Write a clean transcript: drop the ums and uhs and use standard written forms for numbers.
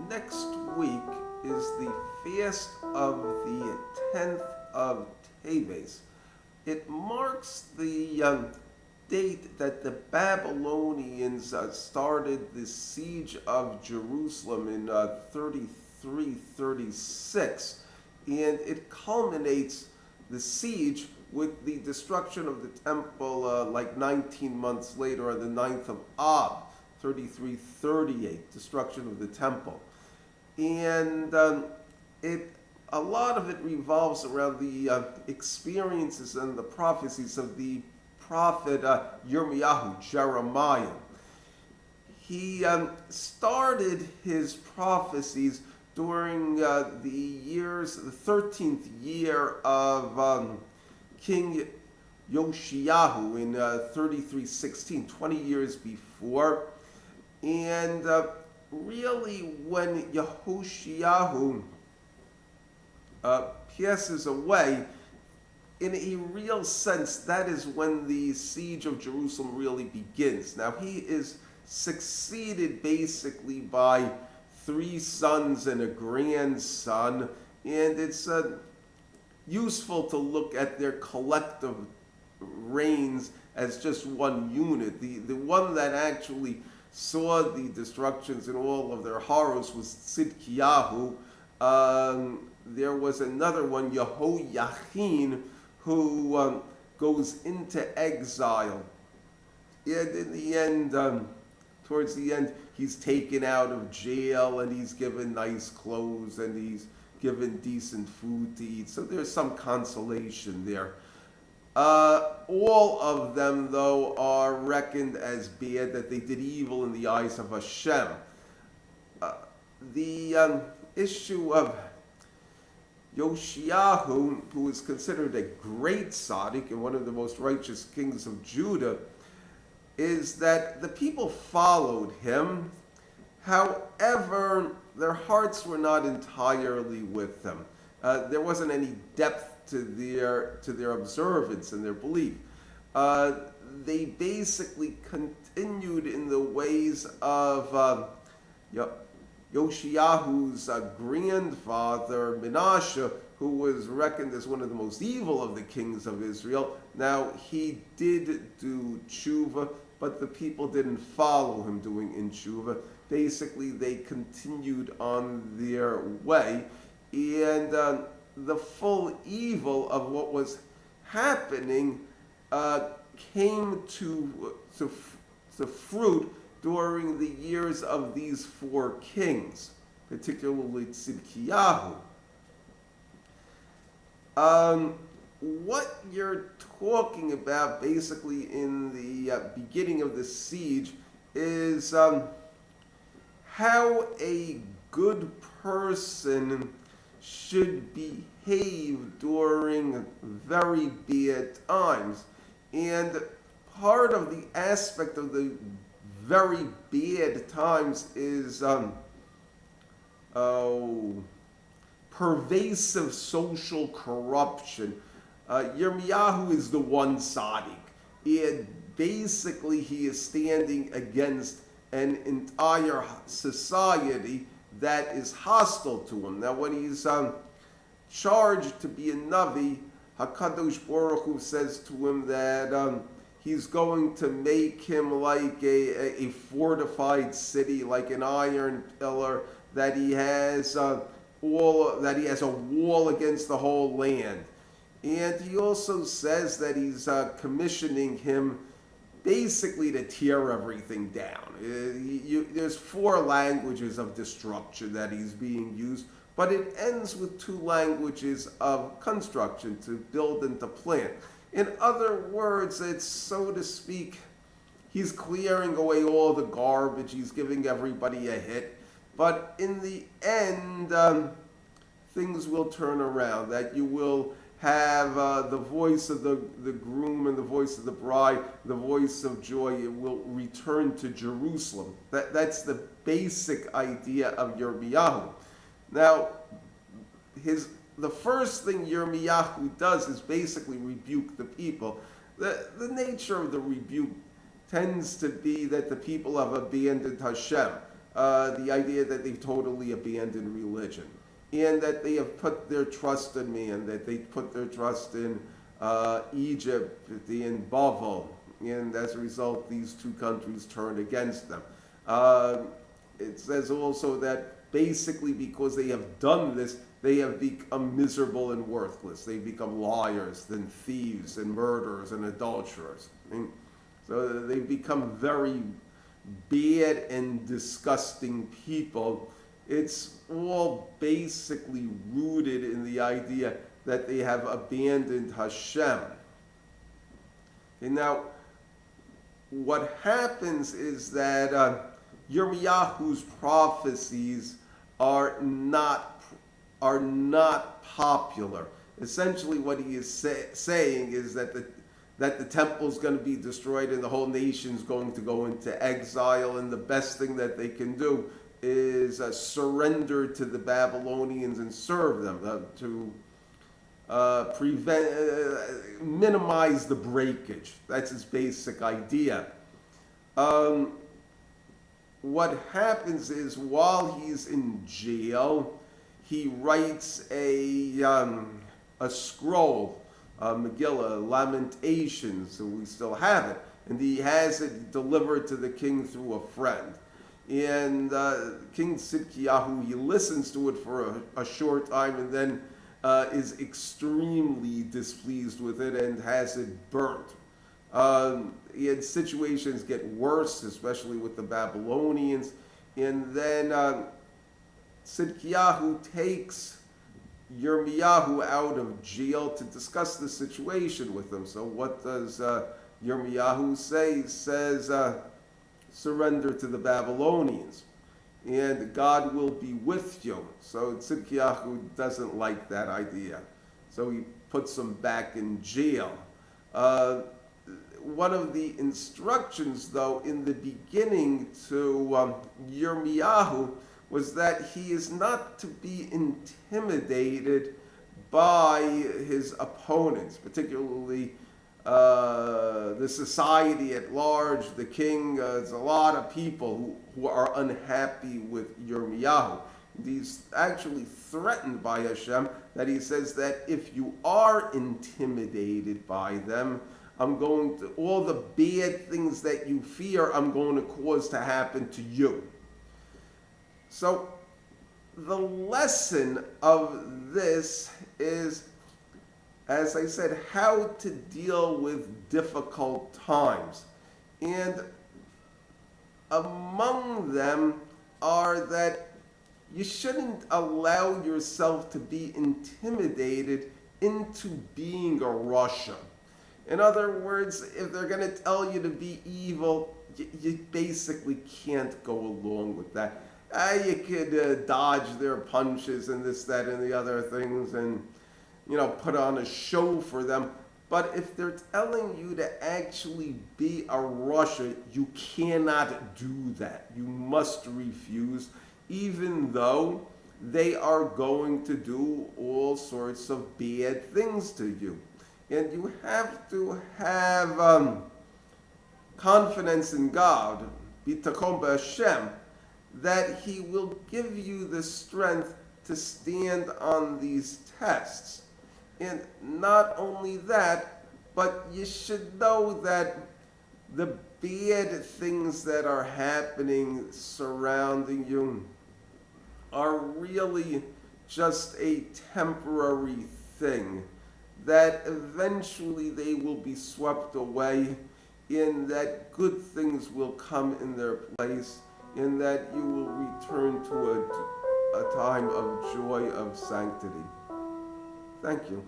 Next week is the fast of the 10th of Teveth. It marks the date that the Babylonians started the siege of Jerusalem in 33-36, and it culminates the siege with the destruction of the temple like 19 months later on the 9th of Ab, 33-38, destruction of the temple. And it a lot of it revolves around the experiences and the prophecies of the prophet Yirmiyahu, Jeremiah. He started his prophecies during the 13th year of King Yoshiyahu in 3316, 20 years before. And really, when Yehoshiyahu passes away, in a real sense, that is when the siege of Jerusalem really begins. Now, he is succeeded basically by three sons and a grandson, and it's useful to look at their collective reigns as just one unit. The one that actually saw the destructions and all of their horrors was Tzidkiyahu. There was another one, Yehoiachin, who goes into exile. And in the end, towards the end, he's taken out of jail and he's given nice clothes and he's given decent food to eat. So there's some consolation there. All of them, though, are reckoned as bad, that they did evil in the eyes of Hashem. The issue of Yoshiyahu, who is considered a great tzaddik and one of the most righteous kings of Judah, is that the people followed him. However, their hearts were not entirely with him. There wasn't any depth to their observance and their belief. They basically continued in the ways of Yoshiyahu's grandfather, Menashe, who was reckoned as one of the most evil of the kings of Israel. Now, he did do tshuva, but the people didn't follow him doing in tshuva. Basically, they continued on their way, and the full evil of what was happening came to fruit during the years of these four kings, particularly Tzidkiyahu. What you're talking about basically in the beginning of the siege is how a good person should behave during very bad times. And part of the aspect of the very bad times is pervasive social corruption. Yirmiyahu is the one tzaddik, and basically he is standing against an entire society that is hostile to him. Now, when he's charged to be a Navi, HaKadosh Baruch Hu says to him that he's going to make him like a fortified city, like an iron pillar, that he has a wall against the whole land. And he also says that he's commissioning him basically to tear everything down. There's four languages of destruction that he's being used, but it ends with two languages of construction, to build and to plant. In other words, it's, so to speak, he's clearing away all the garbage, he's giving everybody a hit, but in the end, things will turn around, that you will have the voice of the groom and the voice of the bride, the voice of joy. It will return to Jerusalem. That's the basic idea of Yirmiyahu. Now, the first thing Yirmiyahu does is basically rebuke the people. The nature of the rebuke tends to be that the people have abandoned Hashem. the idea that they've totally abandoned religion, and that they have put their trust in man, that they put their trust in Egypt, in Bavel, and as a result, these two countries turned against them. It says also that basically because they have done this, they have become miserable and worthless. They become liars, then thieves and murderers and adulterers. So they've become very bad and disgusting people. It's all basically rooted in the idea that they have abandoned Hashem. And now, what happens is that Yirmiyahu's prophecies are not popular. Essentially, what he is saying is that the temple is going to be destroyed and the whole nation's going to go into exile, and the best thing that they can do is surrender to the Babylonians and serve them to minimize the breakage. That's his basic idea. What happens is, while he's in jail, he writes a scroll, Megillah, Lamentations, so we still have it, and he has it delivered to the king through a friend. And King Tzidkiyahu, he listens to it for a short time, and then is extremely displeased with it and has it burnt. And situations get worse, especially with the Babylonians. And then Tzidkiyahu takes Yirmiyahu out of jail to discuss the situation with him. So what does Yirmiyahu say? He says, surrender to the Babylonians, and God will be with you. So Tzidkiyahu doesn't like that idea. So he puts him back in jail. One of the instructions, though, in the beginning to Yirmiyahu was that he is not to be intimidated by his opponents, particularly the society at large, the king. There's a lot of people who are unhappy with Yirmiyahu. He's actually threatened by Hashem, that he says that if you are intimidated by them, I'm going to, all the bad things that you fear, I'm going to cause to happen to you. So the lesson of this is, as I said, how to deal with difficult times. And among them are that you shouldn't allow yourself to be intimidated into being a Russia. In other words, if they're going to tell you to be evil, you basically can't go along with that. You could dodge their punches and this, that, and the other things, and put on a show for them. But if they're telling you to actually be a Russia, you cannot do that. You must refuse, even though they are going to do all sorts of bad things to you. And you have to have confidence in God, bitachon b'Hashem, that He will give you the strength to stand on these tests. And not only that, but you should know that the bad things that are happening surrounding you are really just a temporary thing, that eventually they will be swept away, in that good things will come in their place, in that you will return to a time of joy, of sanctity. Thank you.